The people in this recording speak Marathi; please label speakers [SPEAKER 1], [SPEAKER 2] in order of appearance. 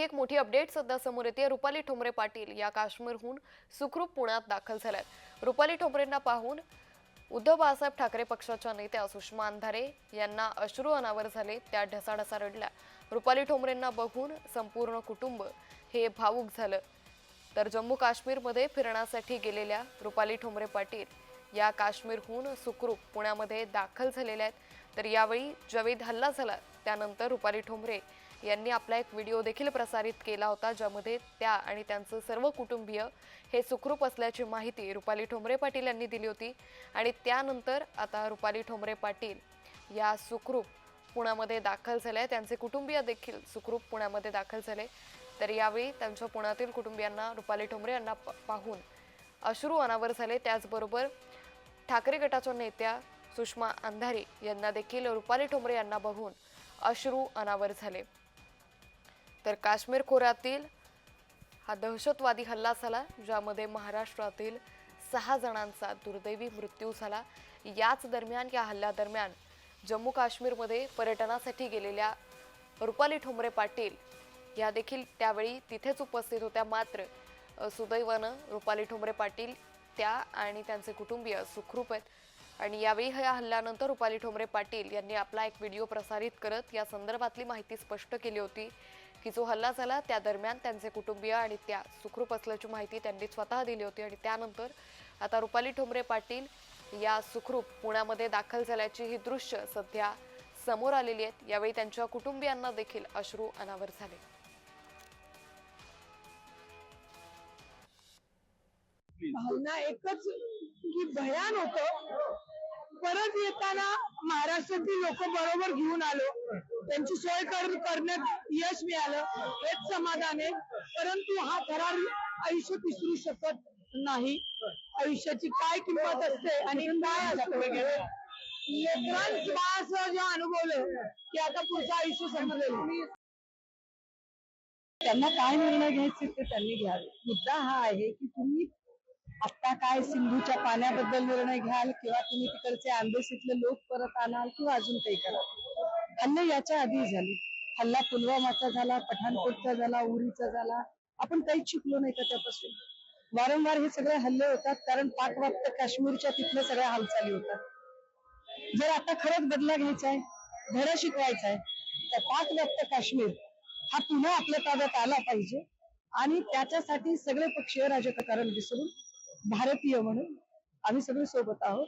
[SPEAKER 1] एक मोठी अपडेट सध्या समोर येते। रुपाली ठोंबरे पाटील या काश्मीरहून सुखरूप पुण्यात दाखल झाल्यात। रुपाली ठोंबरेंना पाहून उद्धव बाळासाहेब ठाकरे पक्षाच्या नेत्या सुषमा अंधारे यांना अश्रू अनावर झाले, त्या ढसाढसा रडल्या। रुपाली ठोंबरेंना बघून संपूर्ण कुटुंब हे भावुक झालं। तर जम्मू काश्मीरमध्ये फिरण्यासाठी गेलेल्या रुपाली ठोंबरे पाटील या काश्मीरहून सुखरूप पुण्यामध्ये दाखल झालेल्या आहेत। तर यावेळी ज्यावेळी हल्ला झाला त्यानंतर रुपाली ठोंबरे यांनी आपला एक व्हिडिओ देखील प्रसारित केला होता, ज्यामध्ये त्या आणि त्यांचे सर्व कुटुंबीय हे सुखरूप असल्याची माहिती रुपाली ठोंबरे पाटील यांनी दिली होती। आणि त्यानंतर आता रुपाली ठोंबरे पाटील या सुखरूप पुण्यामध्ये दाखल झाले, त्यांचे कुटुंबीय देखील सुखरूप पुण्यामध्ये दाखल झाले। तर यावेळी त्यांच्या पुण्यातील कुटुंबियांना रुपाली ठोंबरे यांना पाहून अश्रू अनावर झाले। त्याचबरोबर ठाकरे गटाच्या नेत्या सुषमा अंधारे यांना देखील रुपाली ठोंबरे यांना बघून अश्रू अनावर झाले। तर काश्मीर खोऱ्यातील हा दहशतवादी हल्ला झाला, ज्यामध्ये महाराष्ट्रातील 6 जणांचा दुर्दैवी मृत्यू झाला। याच दरम्यान या हल्ल्यादरम्यान जम्मू काश्मीरमध्ये पर्यटनासाठी गेलेल्या रुपाली ठोंबरे पाटील या देखील त्यावेळी तिथेच उपस्थित होत्या। मात्र सुदैवानं रुपाली ठोंबरे पाटील त्या आणि त्यांचे कुटुंबीय सुखरूप आहेत। आणि यावेळी या हल्ल्यानंतर रुपाली ठोंबरे पाटील यांनी आपला एक व्हिडिओ प्रसारित करत या संदर्भातली माहिती स्पष्ट केली होती की जो हल्ला झाला त्या दरम्यान त्यांचे कुटुंबीय आणि त्या सुखरूप असल्याची माहिती त्यांनी स्वतः दिली होती। आणि त्यानंतर आता रुपाली ठोंबरे पाटील या सुखरूप पुण्यामध्ये दाखल झाल्याची ही दृश्य सध्या समोर आलेली आहेत। यावेळी त्यांच्या कुटुंबियांना देखील अश्रू अनावर झाले।
[SPEAKER 2] भावना एकच की भयान होतं। परत येताना महाराष्ट्रातील लोक बरोबर घेऊन आलो, त्यांची सोय करण्यात यश मिळालं हेच समाधान आहे। परंतु हा थरार आयुष्य विसरू शकत नाही। आयुष्याची काय किंमत असते आणि काय असतं लेकरांचं असं जे अनुभवलं की आता पुढचं आयुष्य संपलेलं। त्यांना काय निर्णय घ्यायचे ते त्यांनी घ्यावे। मुद्दा हा आहे की तुम्ही आता काय सिंधूच्या पाण्याबद्दल निर्णय घ्याल किंवा तुम्ही तिकडचे आंबेसीतले लोक परत आणाल किंवा अजून काही कराल। हल्ले याच्या आधी झाले, हल्ला पुलवामाचा झाला, पठाणकोटचा झाला, उरीचा झाला, आपण काहीच शिकलो नाही का त्यापासून। वारंवार हे सगळे हल्ले होतात कारण पाकव्याप्त काश्मीरच्या तिथल्या सगळ्या हालचाली होतात। जर आता खरंच बदला घ्यायचा आहे, धडा शिकवायचा आहे, तर पाकव्याप्त काश्मीर हा पुन्हा आपल्या ताब्यात आला पाहिजे। आणि त्याच्यासाठी सगळे पक्षीय राजकारण विसरून भारतीय म्हणून आम्ही सगळे सोबत आहोत।